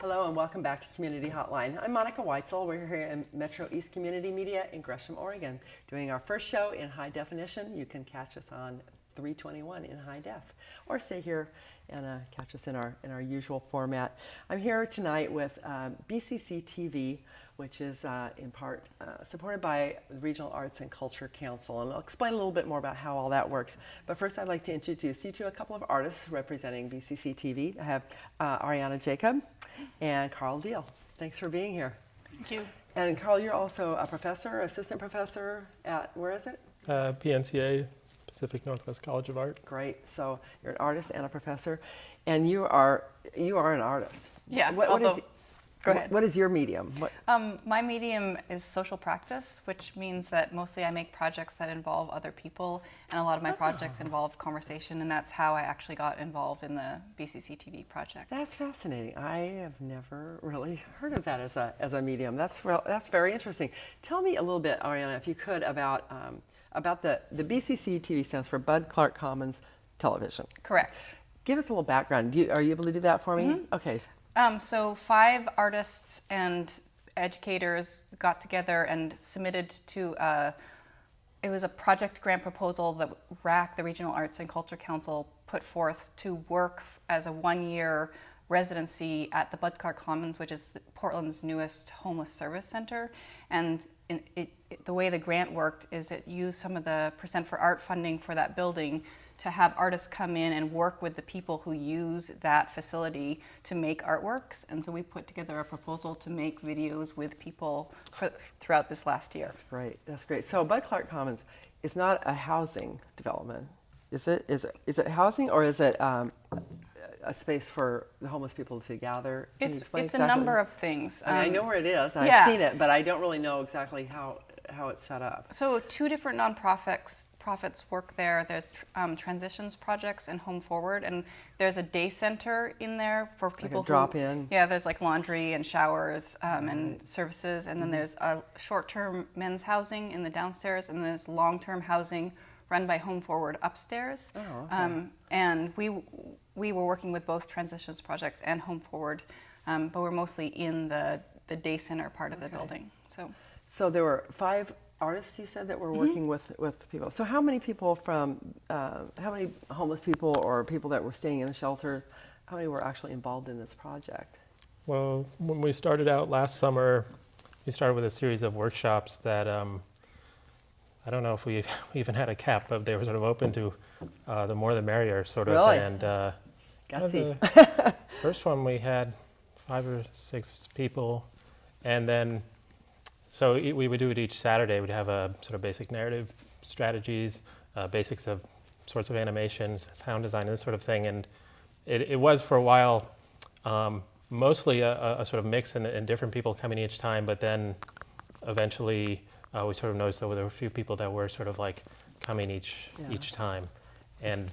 Hello and welcome back to Community Hotline. I'm Monica Weitzel. We're here in MetroEast Community Media in Gresham, Oregon, doing our first show in high definition. You can catch us on 321 in high def, or stay here and catch us in our usual format. I'm here tonight with BCCTV, which is in part supported by the Regional Arts and Culture Council, and I'll explain a little bit more about how all that works. But first, I'd like to introduce you to a couple of artists representing BCCTV. I have Ariana Jacob and Carl Deal. Thanks for being here. Thank you. And Carl, you're also a professor, assistant professor at, where is it? PNCA, Pacific Northwest College of Art. Great. So you're an artist and a professor, and you are an artist. Yeah. Go ahead. What is your medium? My medium is social practice, which means that mostly I make projects that involve other people, and a lot of my projects involve conversation, and that's how I actually got involved in the BCCTV project. That's fascinating. I have never really heard of that as a medium. That's very interesting. Tell me a little bit, Ariana, if you could, about the BCCTV stands for Bud Clark Commons Television. Correct. Give us a little background. Are you able to do that for me? Mm-hmm. Okay. So 5 artists and educators got together and submitted to it was a project grant proposal that RAC, the Regional Arts and Culture Council, put forth to work as a 1-year residency at the Bud Clark Commons, which is Portland's newest homeless service center. And the way the grant worked is it used some of the Percent for Art funding for that building to have artists come in and work with the people who use that facility to make artworks. And so we put together a proposal to make videos with people throughout this last year. That's great. That's great. So Bud Clark Commons is not a housing development, is it? Is it housing, or is it a space for the homeless people to gather? It's a number of things. I know where it is. I've seen it, but I don't really know exactly how it's set up. So 2 different nonprofits work there. There's Transitions Projects and Home Forward, and there's a day center in there for people who drop in. Yeah, there's like laundry and showers and services, and then there's a short-term men's housing in the downstairs, and there's long-term housing run by Home Forward upstairs. Oh, okay. And we were working with both Transitions Projects and Home Forward, but we're mostly in the day center part of the building. So there were 5 artists, you said, that were working with people. So how many people how many homeless people or people that were staying in the shelters, how many were actually involved in this project? Well, when we started out last summer, we started with a series of workshops that I don't know if we even had a cap, but they were sort of open to the more the merrier sort of. Really? And Gutsy. The first one we had 5 or 6 people, and then so we would do it each Saturday. We'd have a sort of basic narrative strategies, basics of sorts of animations, sound design, and this sort of thing. And it was for a while mostly a sort of mix and different people coming each time, but then eventually we sort of noticed that there were a few people that were sort of like coming each time. And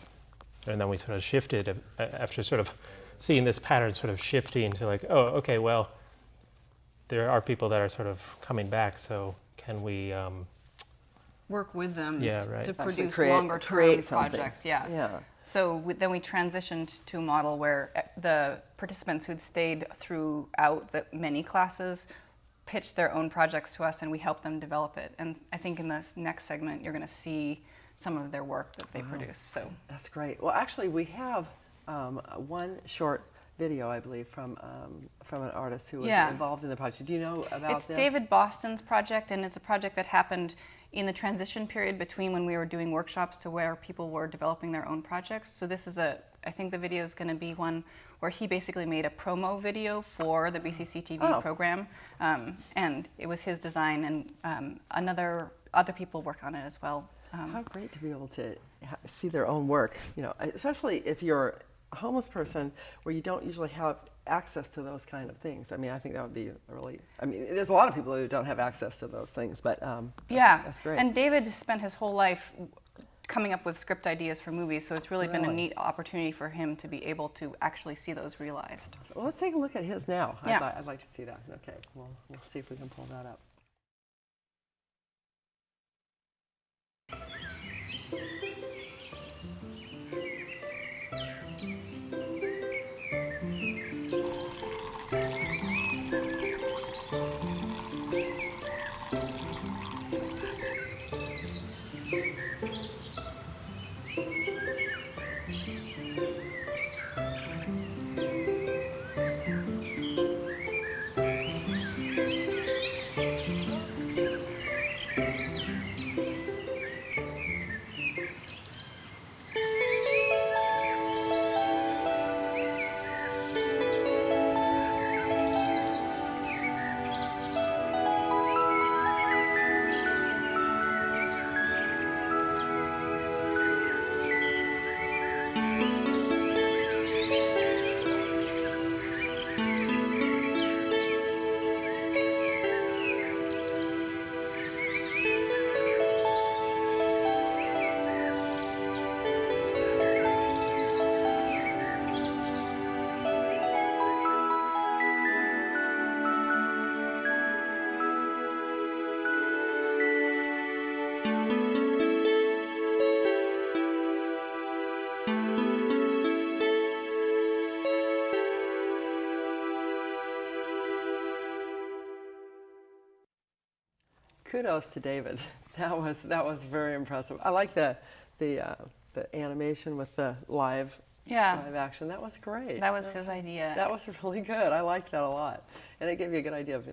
then we sort of shifted after sort of seeing this pattern sort of shifting to like, oh, okay, well, there are people that are sort of coming back, so can we work with them to produce longer-term projects? Yeah. So then we transitioned to a model where the participants who'd stayed throughout the many classes pitched their own projects to us, and we helped them develop it. And I think in this next segment, you're going to see some of their work that they produced. So that's great. Well, actually, we have one short video, I believe, from an artist who was involved in the project. Do you know about this? It's David Boston's project, and it's a project that happened in the transition period between when we were doing workshops to where people were developing their own projects. So this is I think the video is going to be one where he basically made a promo video for the BCCTV program, and it was his design, and other people worked on it as well. How great to be able to see their own work, especially if you're a homeless person where you don't usually have access to those kind of things. I mean, I think that would be there's a lot of people who don't have access to those things, but that's great. And David spent his whole life coming up with script ideas for movies, so it's really been a neat opportunity for him to be able to actually see those realized. Well, let's take a look at his now. Yeah. I'd like to see that. Okay, we'll see if we can pull that up. kudos to David. That was very impressive. I like the animation with the live action. That was great. That was his idea. That was really good. I liked that a lot, and it gave you a good idea of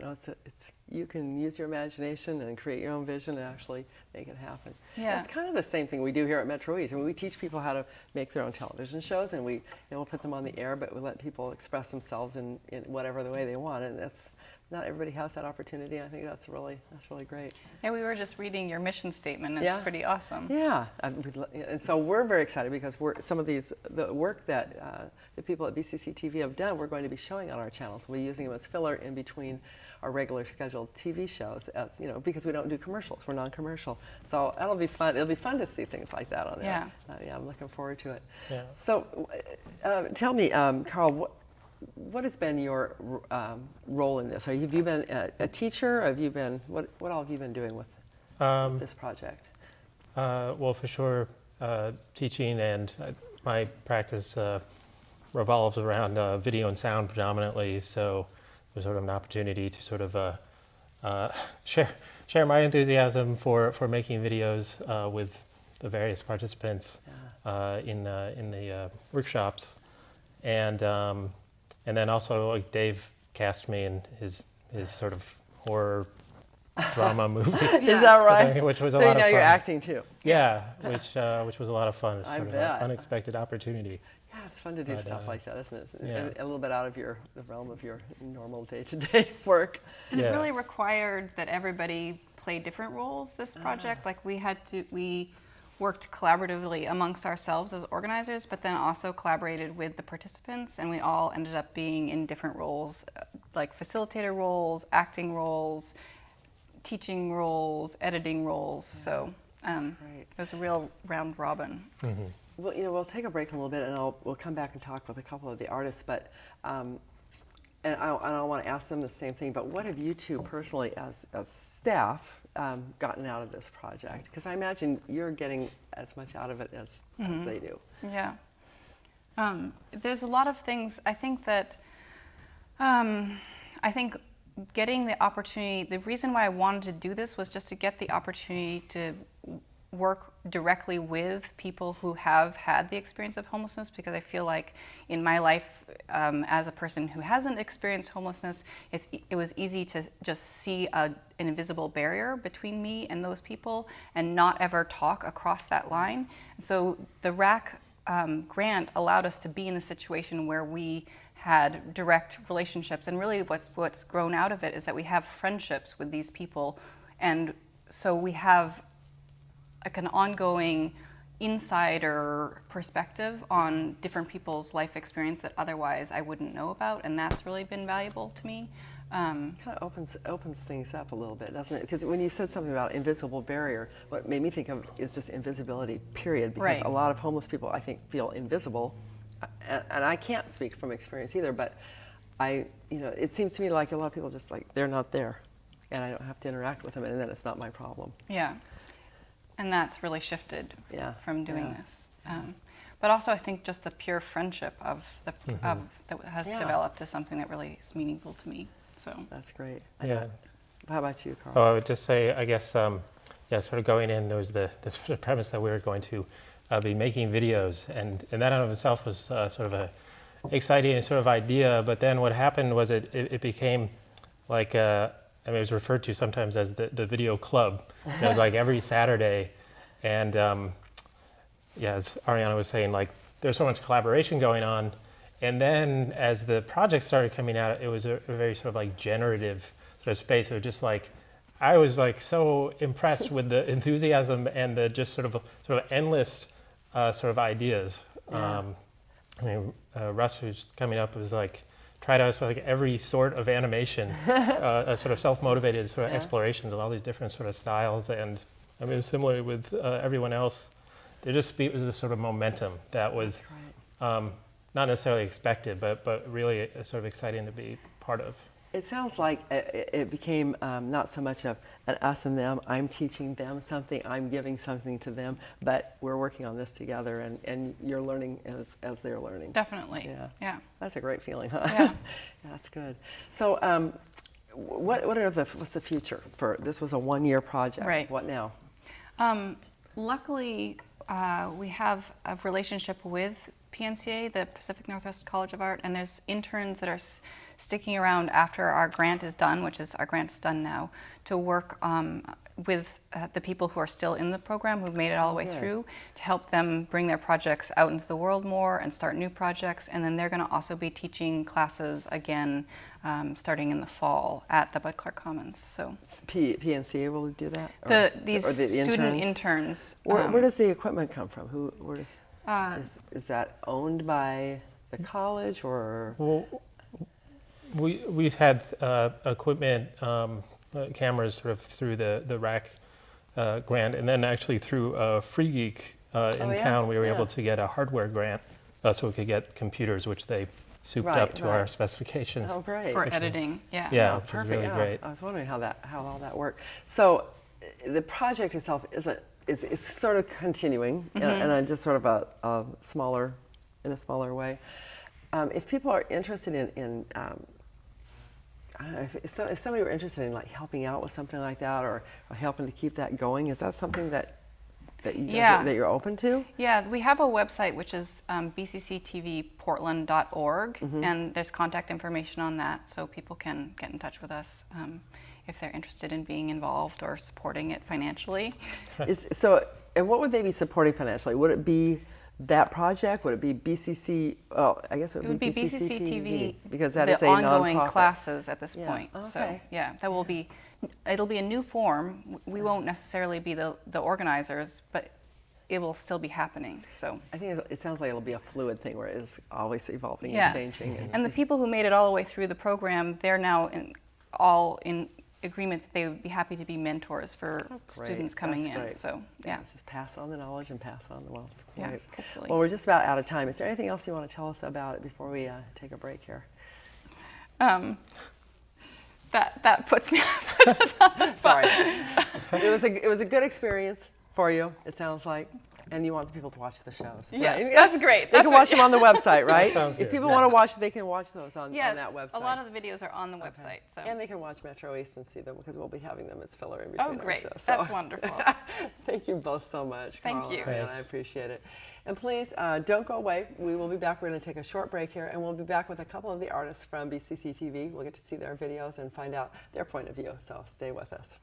it's you can use your imagination and create your own vision and actually make it happen. Yeah. It's kind of the same thing we do here at MetroEast. I mean, we teach people how to make their own television shows, and we'll put them on the air, but we let people express themselves in whatever the way they want, and that's not everybody has that opportunity. I think that's really great. Yeah, we were just reading your mission statement. It's pretty awesome. Yeah, and so we're very excited because some of the work that the people at BCCTV have done, we're going to be showing on our channels. We'll be using them as filler in between our regular scheduled TV shows, as because we don't do commercials. We're non-commercial, so that'll be fun. It'll be fun to see things like that on there. Yeah, I'm looking forward to it. Yeah. So, tell me, Carl, what has been your role in this? Have you been a teacher? Have you been what all have you been doing with this project? Well, for sure, teaching, and my practice revolves around video and sound predominantly. So there's sort of an opportunity to sort of share my enthusiasm for making videos with the various participants in the workshops, and then also like Dave cast me in his sort of horror drama movie. Is that right? Which was a so lot of fun. So now you're acting too. Yeah, which was a lot of fun. It's I sort of bet. an unexpected opportunity. Yeah, it's fun to do stuff like that, isn't it? Yeah. A little bit out of the realm of your normal day-to-day work. And it really required that everybody play different roles, this project. Like we worked collaboratively amongst ourselves as organizers, but then also collaborated with the participants, and we all ended up being in different roles, like facilitator roles, acting roles, teaching roles, editing roles. So it was a real round robin. Mm-hmm. Well, we'll take a break in a little bit, and we'll come back and talk with a couple of the artists. But and I want to ask them the same thing. But what have you two personally, as staff, gotten out of this project? Because I imagine you're getting as much out of it as they do. Yeah. There's a lot of things. I think that getting the opportunity, the reason why I wanted to do this was just to get the opportunity to work directly with people who have had the experience of homelessness, because I feel like in my life as a person who hasn't experienced homelessness, it was easy to just see an invisible barrier between me and those people and not ever talk across that line. So the RAC grant allowed us to be in the situation where we had direct relationships, and really what's grown out of it is that we have friendships with these people, and so we have like an ongoing insider perspective on different people's life experience that otherwise I wouldn't know about, and that's really been valuable to me. Kind of opens things up a little bit, doesn't it? Because when you said something about invisible barrier, what made me think of is just invisibility, period. Because a lot of homeless people, I think, feel invisible, and I can't speak from experience either. But it seems to me like a lot of people just like they're not there, and I don't have to interact with them, and then it's not my problem. Yeah. And that's really shifted from doing this. But also I think just the pure friendship that has developed is something that really is meaningful to me. So that's great. Yeah. How about you, Carl? Oh, I would just say, I guess, sort of going in, there was the sort of premise that we were going to be making videos, and that in of itself was sort of a exciting sort of idea. But then what happened was it became like it was referred to sometimes as the video club. It was like every Saturday, and as Ariana was saying, like there's so much collaboration going on, and then as the project started coming out, it was a very sort of like generative sort of space. It was just like I was like so impressed with the enthusiasm and the just sort of endless sort of ideas. Yeah. Russ, who's coming up, was like tried out like every sort of animation, sort of self-motivated sort of explorations of all these different sort of styles. And I mean, similarly with everyone else, there just was this sort of momentum that was not necessarily expected, but really sort of exciting to be part of. It sounds like it became not so much of an us and them, I'm teaching them something, I'm giving something to them, but we're working on this together, and you're learning as they're learning. Definitely. Yeah. That's a great feeling, huh? Yeah. That's good. So what's the future for this? Was a 1-year project. Right. What now? Luckily, we have a relationship with PNCA, the Pacific Northwest College of Art, and there's interns that are sticking around after our grant is done, which is our grant is done now, to work with the people who are still in the program, who've made it all the way through, to help them bring their projects out into the world more and start new projects. And then they're going to also be teaching classes again starting in the fall at the Bud Clark Commons. So PNCA will do that? These student interns. Where does the equipment come from? Is that owned by the college or? Well, we've had equipment, cameras sort of through the RAC grant, and then actually through Free Geek in town, we were able to get a hardware grant so we could get computers, which they souped up to our specifications. Oh, great. For editing, yeah. Yeah, which perfect. was really great. I was wondering how all that worked. So the project itself is sort of continuing, and just sort of a smaller way. If people are interested in I don't know, if somebody were interested in like helping out with something like that or helping to keep that going, is that something that you guys that you're open to? Yeah, we have a website which is bcctvportland.org, and there's contact information on that, so people can get in touch with us if they're interested in being involved or supporting it financially. And what would they be supporting financially? Would it be that project? Would it be BCC? Oh, I guess it would be BCCTV because that is a nonprofit. The ongoing classes at this point. Okay. So yeah, that will be. It'll be a new form. We won't necessarily be the organizers, but it will still be happening. So I think it sounds like it'll be a fluid thing where it's always evolving yeah. and changing. And the people who made it all the way through the program, they're now all in agreement that they would be happy to be mentors for students coming in. Great. So yeah, just pass on the knowledge and pass on the wealth. Yeah, Great. hopefully. Well, we're just about out of time. Is there anything else you want to tell us about it before we take a break here? That puts me puts us on the spot. Sorry. It was a good experience for you, it sounds like. And you want the people to watch the shows. Yeah, right? that's great. They can watch them on the website, right? Sounds If good. people want to watch, they can watch those on Yeah, that website. a lot of the videos are on the website. So. And they can watch MetroEast and see them because we'll be having them as filler in between Oh, great. our shows. That's wonderful. Thank you both so much, Thank Carla you. and Ann, I appreciate it. And please, don't go away. We will be back. We're going to take a short break here, and we'll be back with a couple of the artists from BCCTV. We'll get to see their videos and find out their point of view, so stay with us.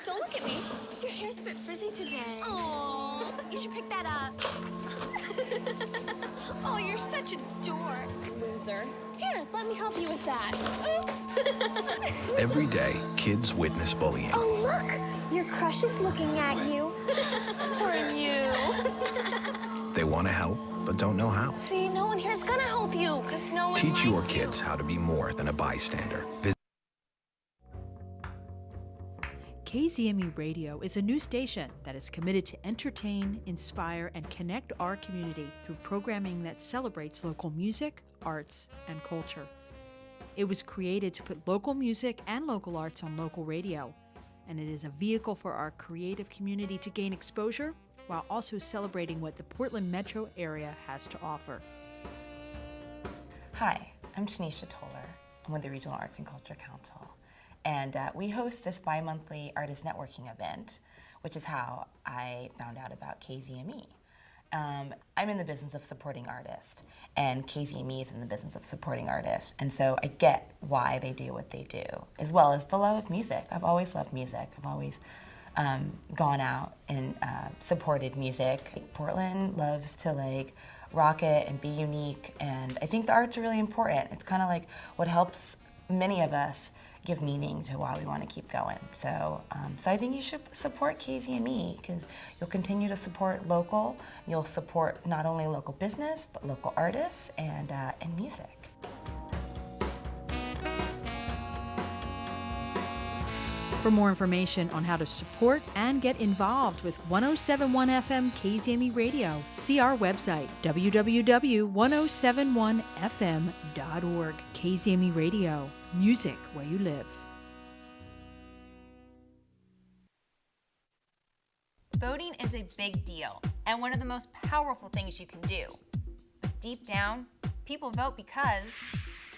Don't look at me. Your hair's a bit frizzy today. Oh, you should pick that up. Oh, you're such a dork. Loser. Here, let me help you with that. Oops. Every day, kids witness bullying. Oh, look. Your crush is looking at you. Poor you. They want to help, but don't know how. See, no one here's gonna help you, because no one Teach your likes you. kids how to be more than a bystander. KZME Radio is a new station that is committed to entertain, inspire, and connect our community through programming that celebrates local music, arts, and culture. It was created to put local music and local arts on local radio, and it is a vehicle for our creative community to gain exposure while also celebrating what the Portland metro area has to offer. Hi, I'm Tanisha Toller. I'm with the Regional Arts and Culture Council. And we host this bi-monthly artist networking event, which is how I found out about KZME. I'm in the business of supporting artists, and KZME is in the business of supporting artists. And so I get why they do what they do, as well as the love of music. I've always loved music. I've always gone out and supported music. Portland loves to rock it and be unique. And I think the arts are really important. It's kind of like what helps many of us give meaning to why we want to keep going. So, so I think you should support KZME because you'll continue to support local. You'll support not only local business, but local artists and music. For more information on how to support and get involved with 1071 FM KZME Radio, see our website, www.1071fm.org. KZME Radio, music where you live. Voting is a big deal and one of the most powerful things you can do. But deep down, people vote because...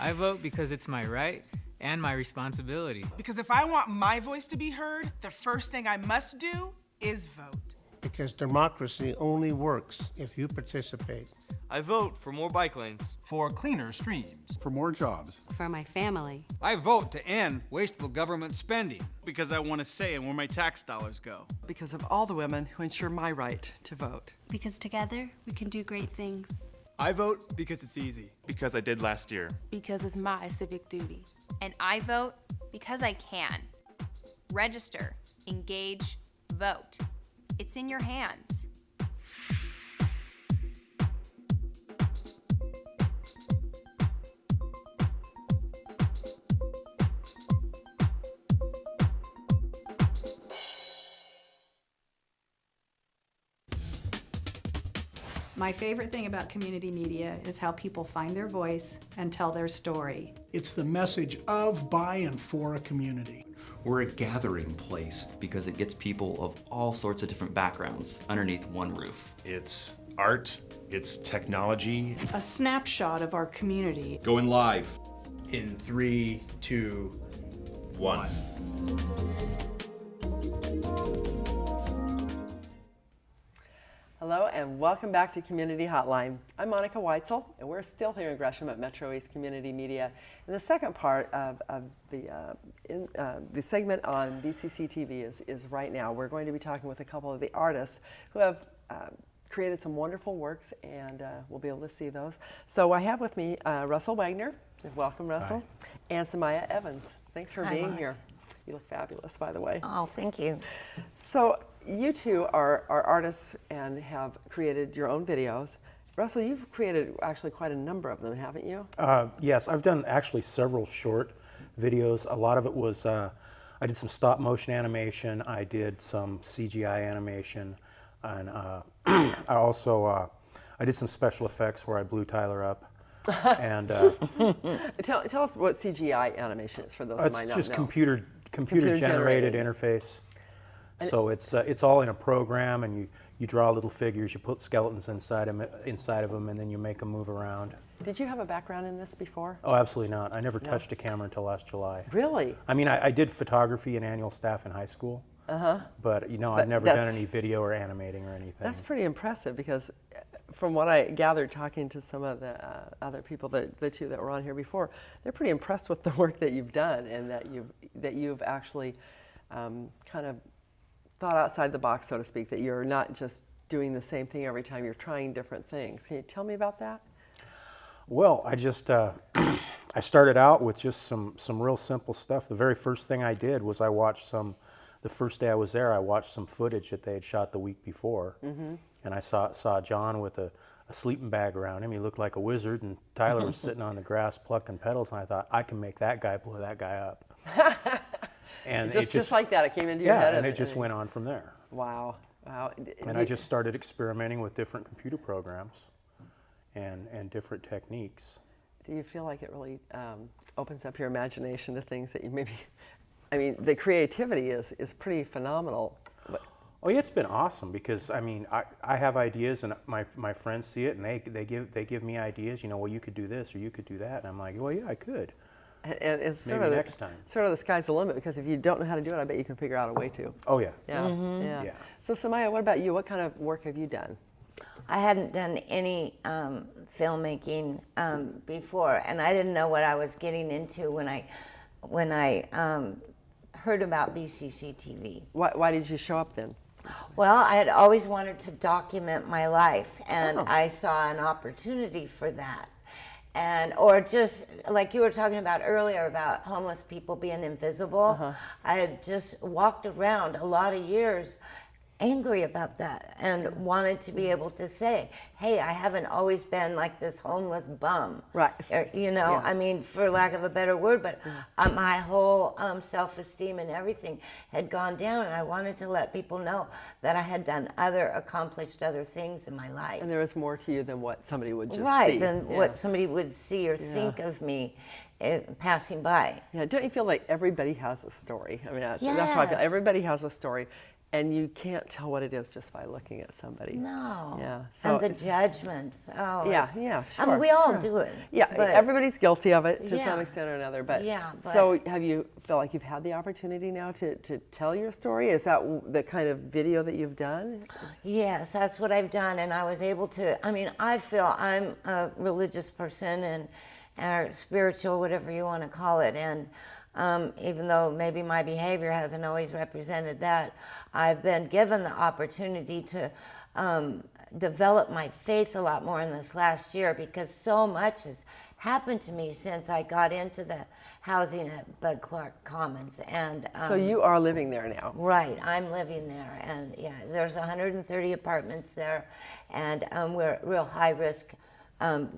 I vote because it's my right and my responsibility. Because if I want my voice to be heard, the first thing I must do is vote. Because democracy only works if you participate. I vote for more bike lanes. For cleaner streams. For more jobs. For my family. I vote to end wasteful government spending. Because I want a say in where my tax dollars go. Because of all the women who ensure my right to vote. Because together we can do great things. I vote because it's easy. Because I did last year. Because it's my civic duty. And I vote because I can. Register, engage, vote. It's in your hands. My favorite thing about community media is how people find their voice and tell their story. It's the message of, by, and for a community. We're a gathering place because it gets people of all sorts of different backgrounds underneath one roof. It's art, it's technology. A snapshot of our community. Going live. In 3, 2, 1. Hello and welcome back to Community Hotline. I'm Monica Weitzel and we're still here in Gresham at MetroEast Community Media. In the second part of the segment on BCCTV is right now. We're going to be talking with a couple of the artists who have created some wonderful works and we'll be able to see those. So I have with me Russell Wagner. Welcome, Russell. Hi. And Samaya Evans. Thanks for being Monica. here. You look fabulous, by the way. Oh, thank you. So you two are artists and have created your own videos. Russell, you've created actually quite a number of them, haven't you? Yes, I've done actually several short videos. A lot of it was, I did some stop motion animation, I did some CGI animation, and I also, I did some special effects where I blew Tyler up. And tell us what CGI animation is for those who might not know. It's just computer generated interface. And so it's all in a program, and you draw little figures, you put skeletons inside of them, and then you make them move around. Did you have a background in this before? Oh, absolutely not. I never touched a camera until last July. Really? I mean, I did photography and annual staff in high school. But I've never done any video or animating or anything. That's pretty impressive because from what I gathered talking to some of the other people, the two that were on here before, they're pretty impressed with the work that you've done and that you've actually kind of thought outside the box, so to speak, that you're not just doing the same thing every time, you're trying different things. Can you tell me about that? Well, I just, I started out with just some real simple stuff. The very first thing I did was I watched the first day I was there, I watched some footage that they had shot the week before. And I saw John with a sleeping bag around him. He looked like a wizard, and Tyler was sitting on the grass plucking petals, and I thought, I can make that guy blow that guy up. And just like that, it came into your head. Yeah, and it just went on from there. Wow, wow. And I just started experimenting with different computer programs and different techniques. Do you feel like it really opens up your imagination to things that you maybe, I mean, the creativity is pretty phenomenal. Oh yeah, it's been awesome because I mean, I have ideas and my friends see it and they give me ideas. Well, you could do this or you could do that, and I'm like, well, yeah, I could. And it's maybe next time. Sort of the sky's the limit because if you don't know how to do it, I bet you can figure out a way to. Oh yeah. Yeah. Yeah. So Samaya, what about you? What kind of work have you done? I hadn't done any filmmaking before, and I didn't know what I was getting into when I heard about BCCTV. Why did you show up then? Well, I had always wanted to document my life, and I saw an opportunity for that. And, or just like you were talking about earlier about homeless people being invisible, I had just walked around a lot of years angry about that and wanted to be able to say, hey, I haven't always been like this homeless bum. Right. You know, I mean, for lack of a better word, but my whole self-esteem and everything had gone down, and I wanted to let people know that I had done accomplished other things in my life. And there was more to you than what somebody would just see. Right, than what somebody would see or think of me passing by. Yeah, don't you feel like everybody has a story? I mean, that's how I feel. Everybody has a story. And you can't tell what it is just by looking at somebody. No. Yeah. So and the judgments. Oh. Yeah. Sure. I mean, we all do it. Yeah. But everybody's guilty of it to some extent or another. But but so have you felt like you've had the opportunity now to tell your story? Is that the kind of video that you've done? Yes, that's what I've done, and I was able to. I mean, I feel I'm a religious person or spiritual, whatever you want to call it, and. Even though maybe my behavior hasn't always represented that, I've been given the opportunity to develop my faith a lot more in this last year, because so much has happened to me since I got into the housing at Bud Clark Commons. And so you are living there now? Right, I'm living there, and yeah, there's 130 apartments there, and we're a real high risk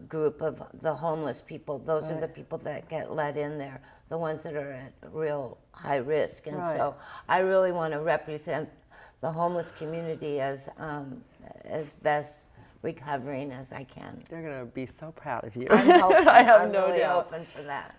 group of the homeless people. Those are the people that get let in there, the ones that are at real high risk. And so I really want to represent the homeless community as best recovering as I can. They're going to be so proud of you. I'm hoping. I have I'm no really doubt. hoping for that.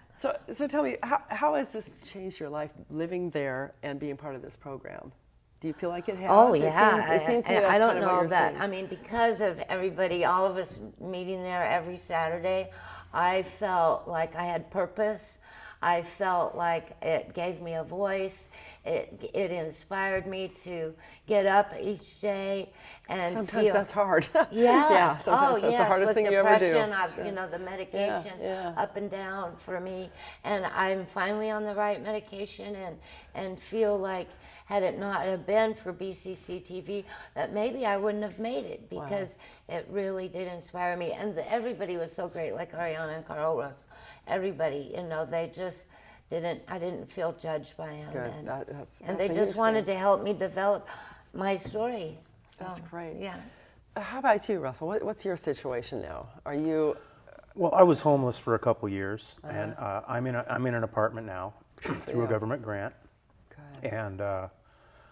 So tell me, how has this changed your life, living there and being part of this program? Do you feel like it has? Oh, yeah. It seems to me that's I don't kind of what know you're that. seeing. I mean, because of everybody, all of us meeting there every Saturday, I felt like I had purpose. I felt like it gave me a voice. It inspired me to get up each day and sometimes that's hard. Yes. Yeah, sometimes that's the hardest thing you ever do. You know, the medication up and down for me, and I'm finally on the right medication, and feel like had it not have been for BCCTV, that maybe I wouldn't have made it, because it really did inspire me. And everybody was so great, like Ariana and Carl Ross. Everybody, you know, they just I didn't feel judged by them. Good. And they just wanted to help me develop my story. So, that's great. Yeah. How about you, Russell? What's your situation now? Are you... Well, I was homeless for a couple years, and I'm in an apartment now through a government grant. Good. And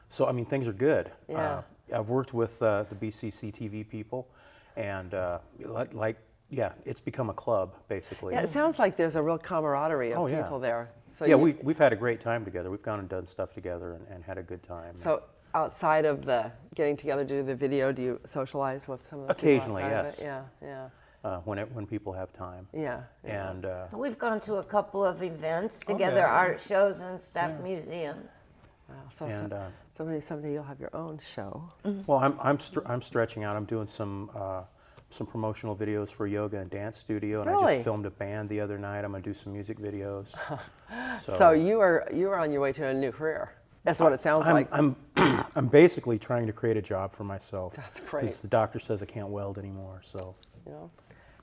so, I mean, things are good. Yeah. I've worked with the BCCTV people, and it's become a club, basically. Yeah, it sounds like there's a real camaraderie of people there. So yeah, we've had a great time together. We've gone and done stuff together and had a good time. So outside of the getting together to do the video, do you socialize with some of the occasionally, people outside yes. of it? Yeah. When people have time. Yeah. And we've gone to a couple of events together, art shows and stuff, museums. Wow. So someday you'll have your own show. Well, I'm stretching out. I'm doing some promotional videos for yoga and dance studio, and I just filmed a band the other night. I'm gonna do some music videos. So you are on your way to a new career. That's what it sounds like. I'm basically trying to create a job for myself. That's great. Because the doctor says I can't weld anymore. So. You know,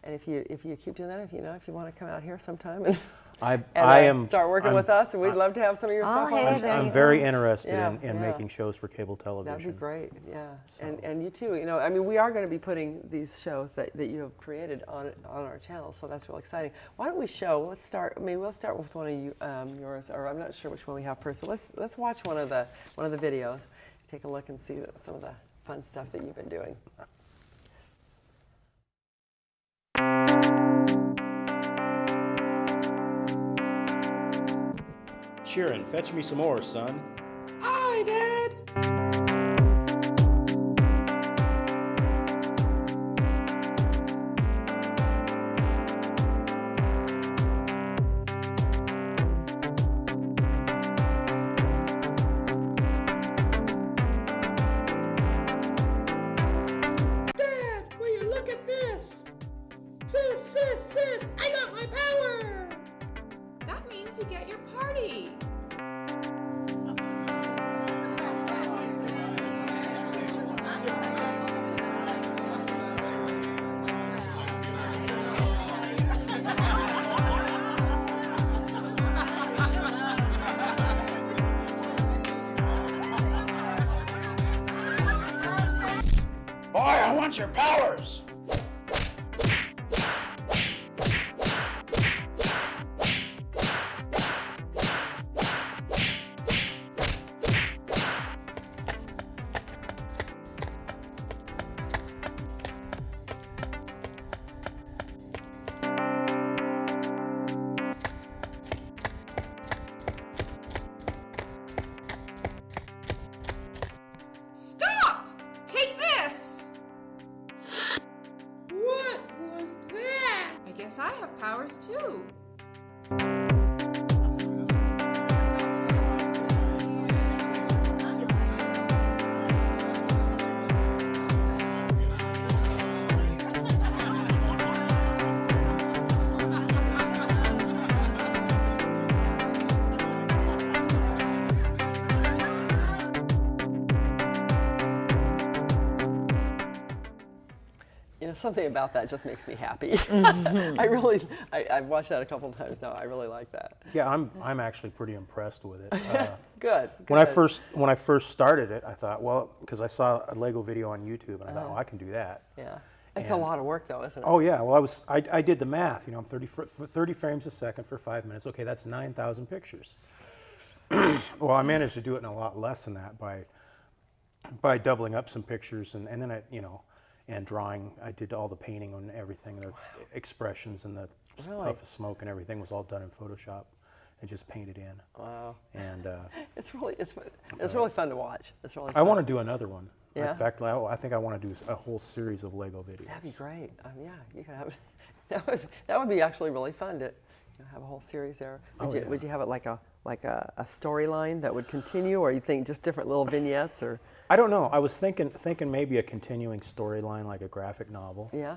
and if you keep doing that, if you want to come out here sometime and start working with us, and we'd love to have some of your stuff on. I'm very interested in making shows for cable television. That'd be great, yeah. So. And you too. You know, I mean, we are going to be putting these shows that you have created on our channel, so that's real exciting. Why don't we show? Let's start. I mean, we'll start with one of yours, or I'm not sure which one we have first, but let's watch one of the videos. Take a look and see some of the fun stuff that you've been doing. Sheeran, fetch me some more, son. Hi, Dad. Dad, will you look at this? Sis, I got my power. That means you get your party. I want your powers. Stop! Take this! What was that? I guess I have powers too. You know, something about that just makes me happy. I've watched that a couple of times now. I really like that. Yeah, I'm actually pretty impressed with it. Good. When I first started it, I thought, well, because I saw a Lego video on YouTube, and I thought, oh, I can do that. Yeah, it's a lot of work, though, isn't it? Oh yeah, well I did the math. You know, I'm 30 frames a second for 5 minutes. Okay, that's 9,000 pictures. Well, I managed to do it in a lot less than that by doubling up some pictures, and then and drawing. I did all the painting and everything. Their expressions and the puff of smoke and everything was all done in Photoshop and just painted in. Wow. And it's really fun to watch. It's really fun. I want to do another one. Yeah? In fact, I think I want to do a whole series of Lego videos. That'd be great. Yeah, you could have that would be actually really fun to have a whole series there. Would you have it like a storyline that would continue, or you think just different little vignettes, or? I don't know. I was thinking maybe a continuing storyline, like a graphic novel. Yeah.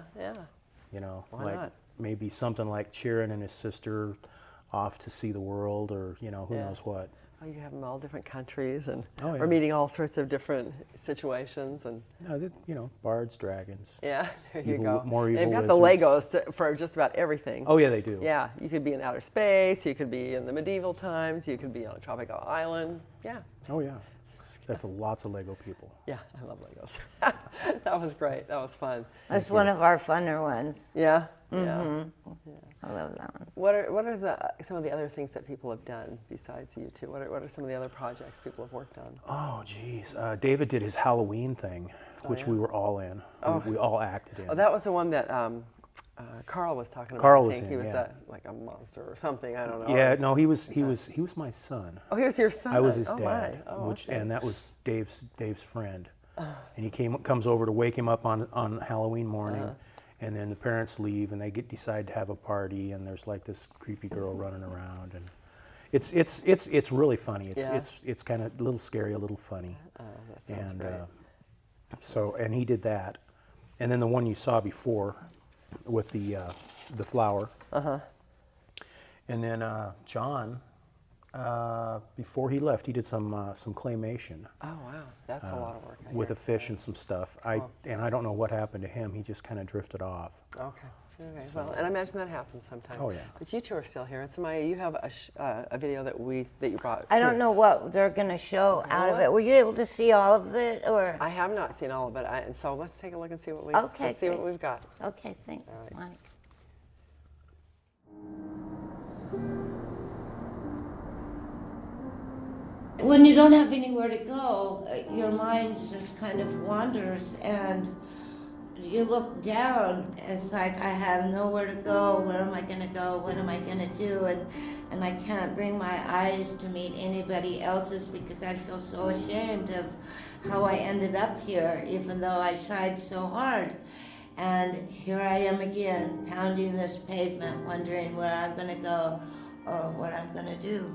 You know, Why like not? maybe something like Chirin and his sister off to see the world, or who knows what. Oh, you have them all different countries, and Oh, yeah. we're meeting all sorts of different situations, and bards, dragons. Yeah, there you go. More evil They've got the wizards. Legos for just about everything. Oh yeah, they do. Yeah, you could be in outer space, you could be in the medieval times, you could be on a tropical island. Yeah. Oh yeah. That's lots of Lego people. Yeah, I love Legos. That was great. That was fun. That's one of our funner ones. Yeah. Mm-hmm. Yeah. I love that one. What are some of the other things that people have done besides you two? What are some of the other projects people have worked on? Oh geez, David did his Halloween thing, which we were all in. We all acted in. Oh, that was the one that Carl was talking about. Carl I was think in, he was yeah. like a monster or something. I don't know. Yeah, no, he was my son. Oh, he was your son. I was his Oh, dad, my. Oh, okay. and that was Dave's friend. And he comes over to wake him up on Halloween morning, and then the parents leave, and they decide to have a party, and there's like this creepy girl running around, and it's really funny. It's kind of a little scary, a little funny. Oh, that sounds great. And he did that, and then the one you saw before with the flower. And then John, before he left, he did some claymation. Oh wow, that's a lot of work. With a fish and some stuff. And I don't know what happened to him. He just kind of drifted off. Okay. Well, and I imagine that happens sometimes. Oh yeah. But you two are still here. And Samaya, you have a video that you brought. I don't know what they're going to show out of it. Were you able to see all of it, or? I have not seen all of it, and so let's take a look and see what we've got. Okay, thanks, Monica. When you don't have anywhere to go, your mind just kind of wanders, and you look down. It's like, I have nowhere to go. Where am I going to go? What am I going to do? And I can't bring my eyes to meet anybody else's because I feel so ashamed of how I ended up here, even though I tried so hard. And here I am again, pounding this pavement, wondering where I'm going to go or what I'm going to do.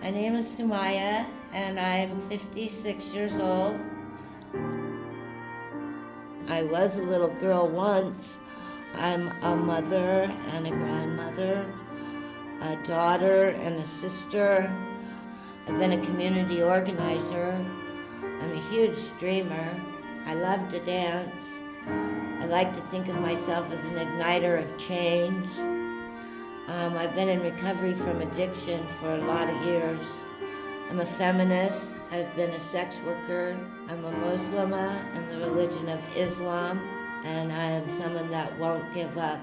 My name is Samaya, and I'm 56 years old. I was a little girl once. I'm a mother and a grandmother, a daughter and a sister. I've been a community organizer. I'm a huge dreamer. I love to dance. I like to think of myself as an igniter of change. I've been in recovery from addiction for a lot of years. I'm a feminist. I've been a sex worker. I'm a Muslimah in the religion of Islam, and I am someone that won't give up.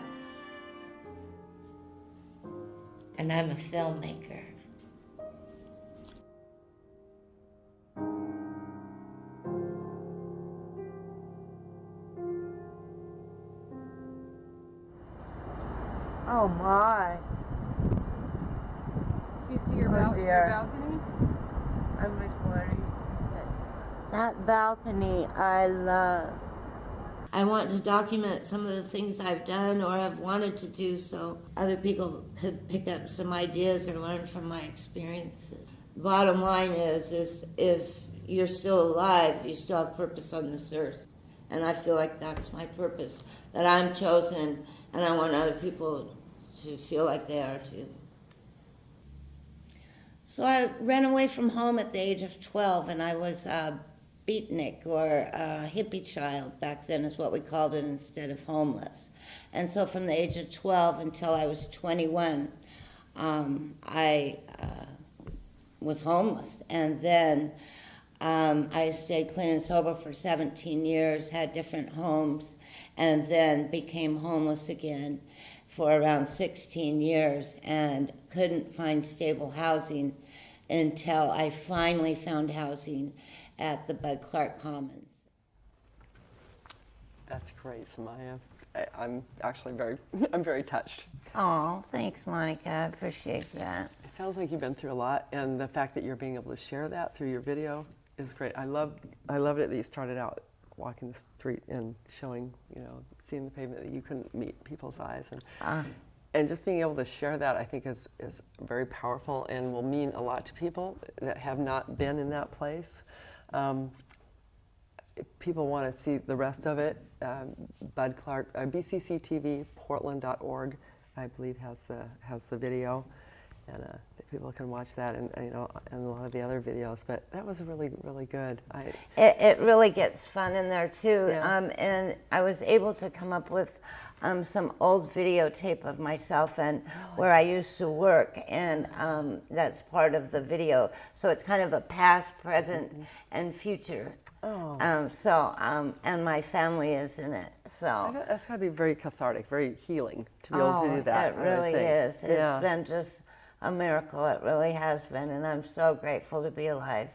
And I'm a filmmaker. Oh my. Do you see your, dear. balcony? I'm recording. That balcony I love. I want to document some of the things I've done or have wanted to do so other people could pick up some ideas or learn from my experiences. The bottom line is if you're still alive, you still have purpose on this earth. And I feel like that's my purpose, that I'm chosen, and I want other people to feel like they are too. So I ran away from home at the age of 12, and I was a beatnik, or a hippie child back then is what we called it, instead of homeless. And so from the age of 12 until I was 21, I was homeless. And then I stayed clean and sober for 17 years, had different homes, and then became homeless again for around 16 years and couldn't find stable housing until I finally found housing at the Bud Clark Commons. That's great, Samaya. I'm actually I'm very touched. Oh, thanks, Monica. I appreciate that. It sounds like you've been through a lot, and the fact that you're being able to share that through your video is great. I loved it that you started out walking the street and showing, seeing the pavement, that you couldn't meet people's eyes, and just being able to share that, I think, is very powerful and will mean a lot to people that have not been in that place. If people want to see the rest of it, Bud Clark, BCCTV, Portland.org, I believe has the video, and people can watch that, and and a lot of the other videos. But that was really, really good. It really gets fun in there too, Yeah. and I was able to come up with some old videotape of myself and where I used to work, and that's part of the video. So it's kind of a past, present, and future. Oh. And my family is in it. So That's got to be very cathartic, very healing to be able to do that. It really is. Yeah. It's been just a miracle. It really has been, and I'm so grateful to be alive.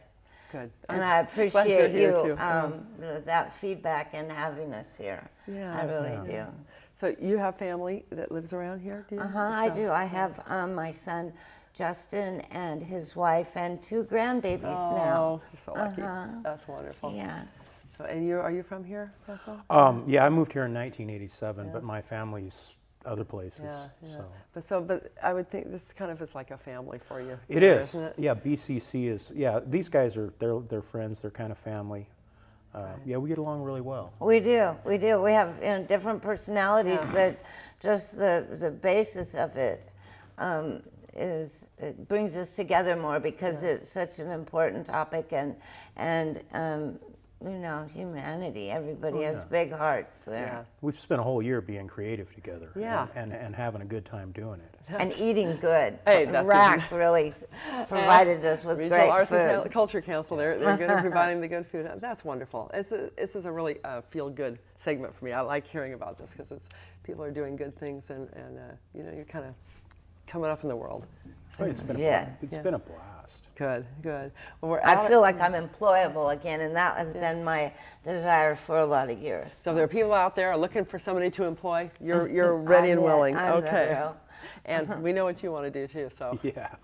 Good. And I glad you're appreciate here, you, too. that feedback and having us here. Yeah, I really do. So you have family that lives around here, do you? I do. I have my son, Justin, and his wife, and 2 grandbabies now. Oh, you're so lucky. That's wonderful. Yeah. So, and are you from here, Russell? Yeah, I moved here in 1987, but my family's other places. Yeah. But I would think this kind of is like a family for you. It is. Isn't it? Yeah, BCC is. Yeah, these guys they're friends. They're kind of family. Yeah, we get along really well. We do. We have different personalities, but just the basis of it it brings us together more because it's such an important topic, and humanity. Everybody has big hearts there. Yeah. We've spent a whole year being creative together. Yeah. And having a good time doing it. And eating good. Hey, that's RAC really provided us with Regional great Arts food. and Culture Council, they're good at providing the good food. That's wonderful. This is a really feel-good segment for me. I like hearing about this because people are doing good things, and you're kind of coming up in the world. It's been been a blast. Good. Well, I feel like I'm employable again, and that has been my desire for a lot of years. So there are people out there looking for somebody to employ. You're ready and willing. I'm okay. And we know what you want to do too. So yeah.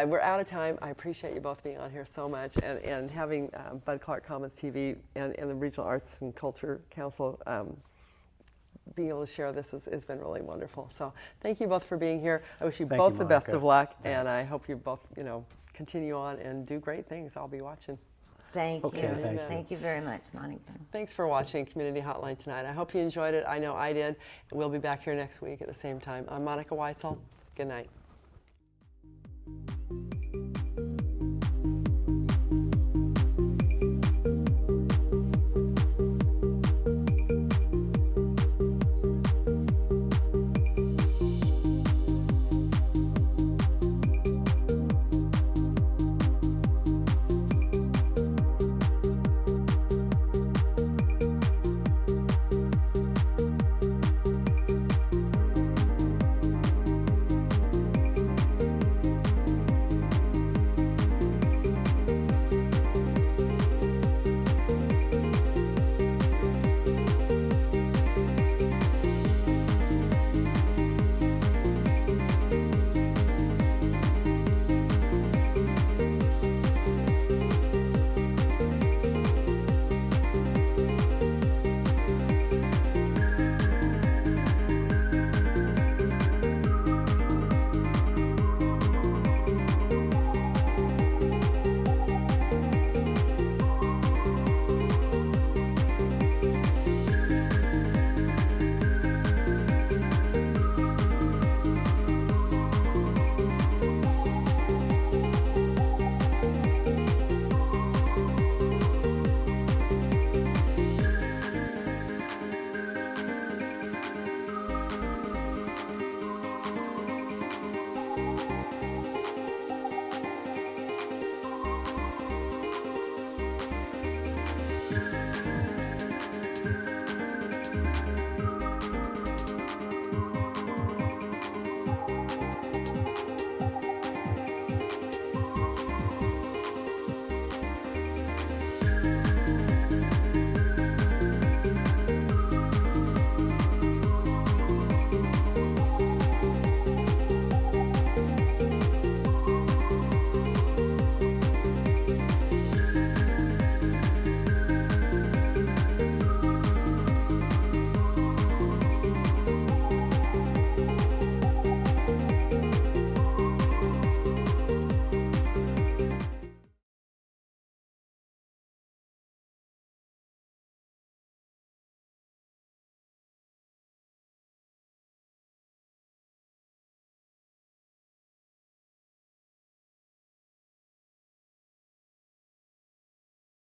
We're out of time. I appreciate you both being on here so much, and having Bud Clark Commons TV and the Regional Arts and Culture Council being able to share this has been really wonderful. So thank you both for being here. I wish you both the best of luck, and I hope you both continue on and do great things. I'll be watching. Thank you. Thank you very much, Monica. Thanks for watching Community Hotline tonight. I hope you enjoyed it. I know I did. We'll be back here next week at the same time. I'm Monica Weitzel. Good night.